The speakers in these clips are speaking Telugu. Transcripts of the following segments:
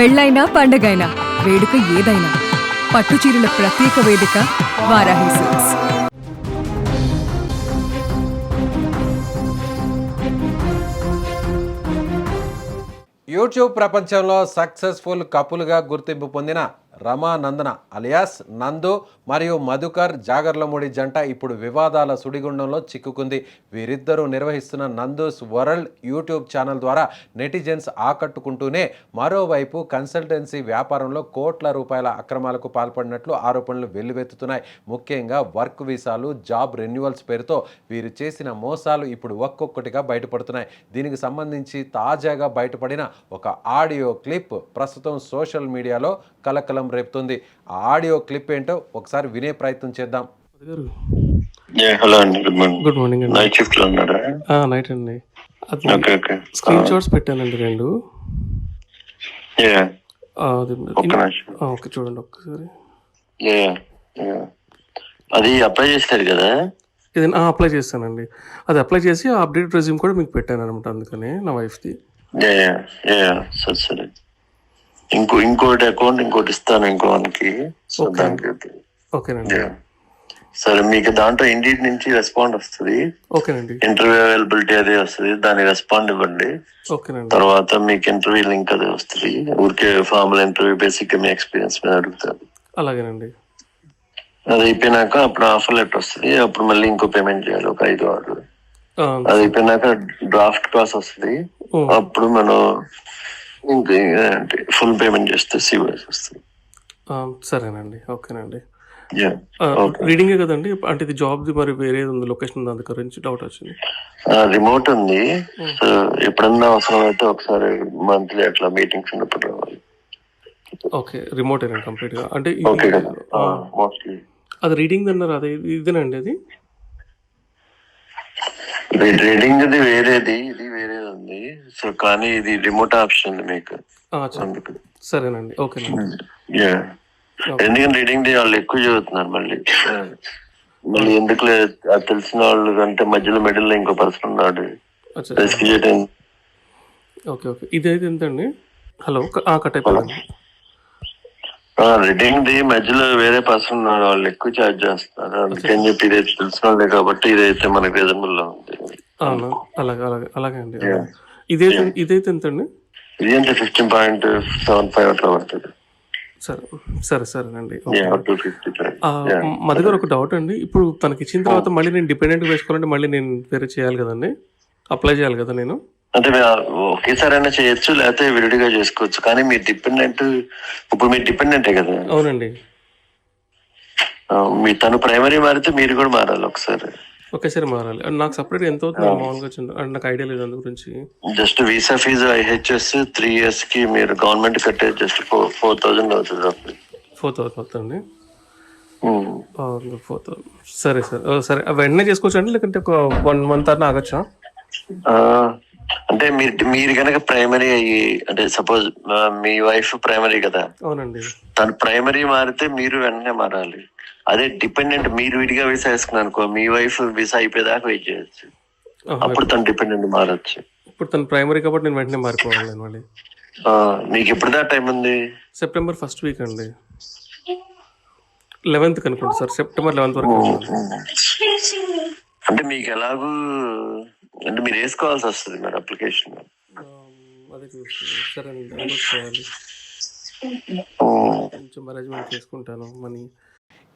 పెళ్ళైనా పండగైనా వేడుక ఏదైనా పట్టుచీరల ప్రత్యేక వేదిక వారాహి సిల్క్స్. యూట్యూబ్ ప్రపంచంలో సక్సెస్ఫుల్ కపుల్గా గుర్తింపు పొందిన రమానందన అలియాస్ నందు మరియు మధుకర్ జాగర్లమూడి జంట ఇప్పుడు వివాదాల సుడిగుండంలో చిక్కుకుంది. వీరిద్దరూ నిర్వహిస్తున్న నందూస్ వరల్డ్ యూట్యూబ్ ఛానల్ ద్వారా నెటిజన్స్ ఆకట్టుకుంటూనే మరోవైపు కన్సల్టెన్సీ వ్యాపారంలో కోట్ల రూపాయల అక్రమాలకు పాల్పడినట్లు ఆరోపణలు వెల్లువెత్తుతున్నాయి. ముఖ్యంగా వర్క్ వీసాలు, జాబ్ రెన్యువల్స్ పేరుతో వీరు చేసిన మోసాలు ఇప్పుడు ఒక్కొక్కటిగా బయటపడుతున్నాయి. దీనికి సంబంధించి తాజాగా బయటపడిన ఒక ఆడియో క్లిప్ ప్రస్తుతం సోషల్ మీడియాలో కలకలం రేపుతుంది. ఆ ఆడియో క్లిప్ ఏంటో ఒకసారి వినే ప్రయత్నం చేద్దాం. హలో అండి, గుడ్ మార్నింగ్. గుడ్ మార్నింగ్ అండి. నైట్ షిఫ్ట్ లో ఉన్నారా? నైట్ అండి. అది ఓకే ఓకే. స్క్రీన్ షాట్స్ పెట్టానండి రెండు. యా అది ఒక్క నిమిషం. ఓకే, చూడండి ఒక్కసారి. యా యా అది అప్లై చేస్తారు కదా? ఇది అప్లై చేస్తానండి. అది అప్లై చేసి ఆ అప్డేట్ రెజ్యూమ్ కూడా మీకు పెట్టాను అనమాట, అందుకని నా వైఫ్ది. యా యా సరే సరే. ఇంకోటి అకౌంట్ ఇంకోటి ఇస్తాను ఇంకోనికి. So Okay. దానికి ఓకేనండి. యా సరే. మీకు దాంట్లో ఇండియట్ నుంచి రెస్పాండ్ వస్తుంది, ఓకేనండి. ఇంటర్వ్యూ అవైలబిలిటీ అదే వస్తుంది, దానికి రెస్పాండ్ ఇవ్వండి. ఓకేనండి. తర్వాత మీకు ఇంటర్వ్యూ లింక్ అదే వస్తుంది. ఊరికే ఫార్మల్ ఇంటర్వ్యూ, బేసిక్ మీ ఎక్స్పీరియన్స్ మీద అడుగుతారు. అలాగేనండి. అది అయిపోయినాక అప్పుడు ఆఫర్ లెటర్ వస్తుంది. అప్పుడు మళ్ళీ ఇంకో పేమెంట్ చేయాలి, ఒక 5-6. ఆ, అది అయిపోయినాక డ్రాఫ్ట్ కాస్ వస్తుంది. ఓ, అప్పుడు మనం ఇంకా అంటే ఫుల్ పేమెంట్ చేస్తే సివిఎస్ వస్తుంది. సరేనండి. ఓకేనండి. Yeah okay. రీడింగే కదండి, అంటే ఇది జాబ్ది మరి వేరే ఉంది లొకేషన్, దాని గురించి డౌట్ వచ్చింది. రిమోట్ ఉంది. సో ఎప్పుడన్నా అవసరం అయితే ఒకసారి మంత్లీ అట్లా మీటింగ్స్ ఉన్నప్పుడు రావాలి. ఓకే, రిమోటేనండి కంప్లీట్గా. అంటే ఓకే ఇది కదా? మోస్ట్లీ అది రీడింగ్ అన్నారు, అదే ఇదేనండి అది. రీడింగ్ ఇది వేరేది, ఇది వేరేది ఉంది. సో కానీ ఇది రిమోట్ ఆప్షన్ ఉంది మీకు, అందుకు. సరేనండి. ఓకేనండి. యా ఎందుకంటే రీడింగ్ వాళ్ళు ఎక్కువ చదువుతున్నారు. మళ్ళీ ఎందుకు అది తెలిసిన వాళ్ళు అంటే మధ్యలో మిడిల్ లో ఇంకో పర్సన్ ఉన్నాడు. రిస్క్ చేయడం. Okay okay. ఇదైతే ఎంతండి? హలో, కట్ అయిపోయింది. రీడింగ్ ది మధ్యలో వేరే పర్సన్ ఉన్నాడు, వాళ్ళు ఎక్కువ ఛార్జ్ చేస్తున్నారు. అందుకని చెప్పి ఇదైతే తెలిసిన వాళ్ళే కాబట్టి ఇదైతే మనకి రీజనబుల్ లో ఉంది. అవునా? అలాగే అలాగే అలాగే అండి. Yeah. ఇదైతే ఎంతండి? ఇది అంటే 15.75 అట్లా పడుతుంది. సరే సరే సరేనండి. Yeah, up to 55. Yeah. మా దగ్గర ఒక డౌట్ అండి. ఇప్పుడు తనకి ఇచ్చిన తర్వాత మళ్ళీ నేను డిపెండెంట్ వేసుకోవాలంటే మళ్ళీ నేను వేరే చేయాలి కదండి, అప్లై చేయాలి కదా నేను? అంటే ఒకేసారి అయినా చేయొచ్చు, లేకపోతే విడిగా చేసుకోవచ్చు. కానీ మీరు డిపెండెంట్, ఇప్పుడు మీరు డిపెండెంటే కదా? అవునండి. మీ తను ప్రైమరీ మారితే మీరు కూడా మారాలి ఒకసారి. ఒకేసారి మారాలి. నాకు సపరేట్ ఎంత అవుతుంది మామూలుగా వచ్చింది అంటే నాకు ఐడియా లేదు అందు గురించి. Just visa fee IHS 3 years కి మీరు గవర్నమెంట్ కట్టే జస్ట్ 4,000 అవుతుంది. 4,000 అవుతుందండి. 4,000. సరే సరే సరే. వెంటనే చేసుకోవచ్చు అండి, లేకంటే ఒక 1 month అన్న ఆగచ్చా? అంటే మీరు కనుక ప్రైమరీ అయ్యి, అంటే సపోజ్ మీ వైఫ్ ప్రైమరీ కదా? అవునండి. తను ప్రైమరీ మారితే మీరు వెంటనే మారాలి. అదే డిపెండెంట్ మీరు విడిగా వీసా వేసుకున్నారు అనుకో, మీ వైఫ్ వీసా అయిపోయేదాకా వెయిట్ చేయొచ్చు. అప్పుడు తను డిపెండెంట్ మారచ్చు. ఇప్పుడు తను ప్రైమరీ కాబట్టి నేను వెంటనే మారిపోవాలి నేను మళ్ళీ. మీకు ఎప్పుడు దా టైం ఉంది? సెప్టెంబర్ 1st వీక్ అండి. 11th అనుకోండి సార్, సెప్టెంబర్ 11th వరకు. అంటే మీకు ఎలాగూ అంటే మీరు వేసుకోవాల్సి వస్తుంది మరి అప్లికేషన్. అదే చూస్తాను. సరే అండి, అదే చేయాలి. కొంచెం మేనేజ్మెంట్ చేసుకుంటాను మనీ.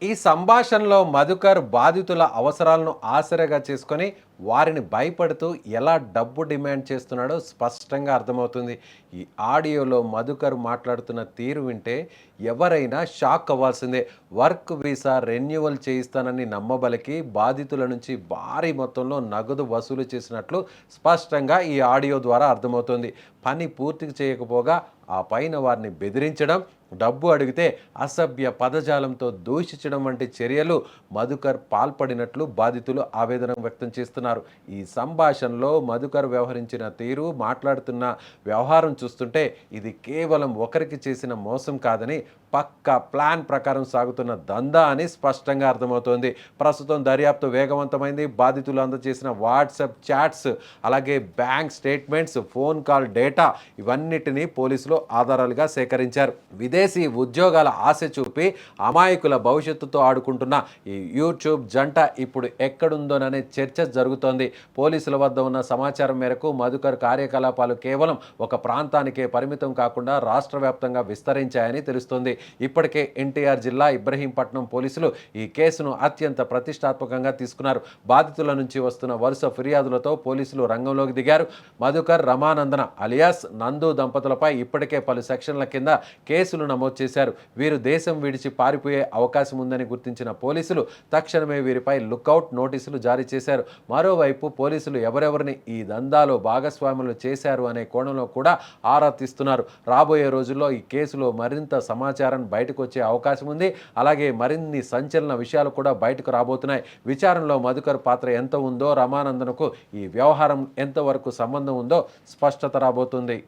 ఈ సంభాషణలో మధుకర్ బాధితుల అవసరాలను ఆసరాగా చేసుకొని వారిని భయపడుతూ ఎలా డబ్బు డిమాండ్ చేస్తున్నాడో స్పష్టంగా అర్థమవుతుంది. ఈ ఆడియోలో మధుకర్ మాట్లాడుతున్న తీరు వింటే ఎవరైనా షాక్ అవ్వాల్సిందే. వర్క్ వీసా రెన్యువల్ చేయిస్తానని నమ్మబలికి బాధితుల నుంచి భారీ మొత్తంలో నగదు వసూలు చేసినట్లు స్పష్టంగా ఈ ఆడియో ద్వారా అర్థమవుతుంది. పని పూర్తి చేయకపోగా ఆ పైన వారిని బెదిరించడం, డబ్బు అడిగితే అసభ్య పదజాలంతో దూషించడం వంటి చర్యలు మధుకర్ పాల్పడినట్లు బాధితులు ఆవేదన వ్యక్తం చేస్తున్నారు. చేస్తున్నారు. ఈ సంభాషణలో మధుకర్ వ్యవహరించిన తీరు, మాట్లాడుతున్న వ్యవహారం చూస్తుంటే ఇది కేవలం ఒకరికి చేసిన మోసం కాదని, పక్కా ప్లాన్ ప్రకారం సాగుతున్న దందా అని స్పష్టంగా అర్థమవుతోంది. ప్రస్తుతం దర్యాప్తు వేగవంతమైంది. బాధితులు అందజేసిన వాట్సాప్ చాట్స్, అలాగే bank statements, phone call data ఇవన్నిటినీ పోలీసులు ఆధారాలుగా సేకరించారు. విదేశీ ఉద్యోగాల ఆశ చూపి అమాయకుల భవిష్యత్తుతో ఆడుకుంటున్న ఈ యూట్యూబ్ జంట ఇప్పుడు ఎక్కడుందోననే చర్చ జరుగుతోంది. పోలీసుల వద్ద ఉన్న సమాచారం మేరకు మధుకర్ కార్యకలాపాలు కేవలం ఒక ప్రాంతానికే పరిమితం కాకుండా రాష్ట్ర వ్యాప్తంగా విస్తరించాయని తెలుస్తోంది. ఇప్పటికే ఎన్టీఆర్ జిల్లా ఇబ్రహీంపట్నం పోలీసులు ఈ కేసును అత్యంత ప్రతిష్టాత్మకంగా తీసుకున్నారు. బాధితుల నుంచి వస్తున్న వరుస ఫిర్యాదులతో పోలీసులు రంగంలోకి దిగారు. మధుకర్, రమానందన అలియాస్ నందు దంపతులపై ఇప్పటికే పలు సెక్షన్ల కింద కేసులు నమోదు చేశారు. వీరు దేశం విడిచి పారిపోయే అవకాశం ఉందని గుర్తించిన పోలీసులు తక్షణమే వీరిపై లుకౌట్ నోటీసులు జారీ చేశారు. మరోవైపు పోలీసులు ఎవరెవరిని ఈ దందాలో భాగస్వాములు చేశారు అనే కోణంలో కూడా ఆరా తీస్తున్నారు. రాబోయే రోజుల్లో ఈ కేసులో మరింత సమాచారం బయటకు వచ్చే అవకాశం ఉంది. అలాగే మరిన్ని సంచలన విషయాలు కూడా బయటకు రాబోతున్నాయి. విచారణలో మధుకర్ పాత్ర ఎంత ఉందో, రమానందనకు ఈ వ్యవహారం ఎంతవరకు సంబంధం ఉందో స్పష్టత రాబోతుంది.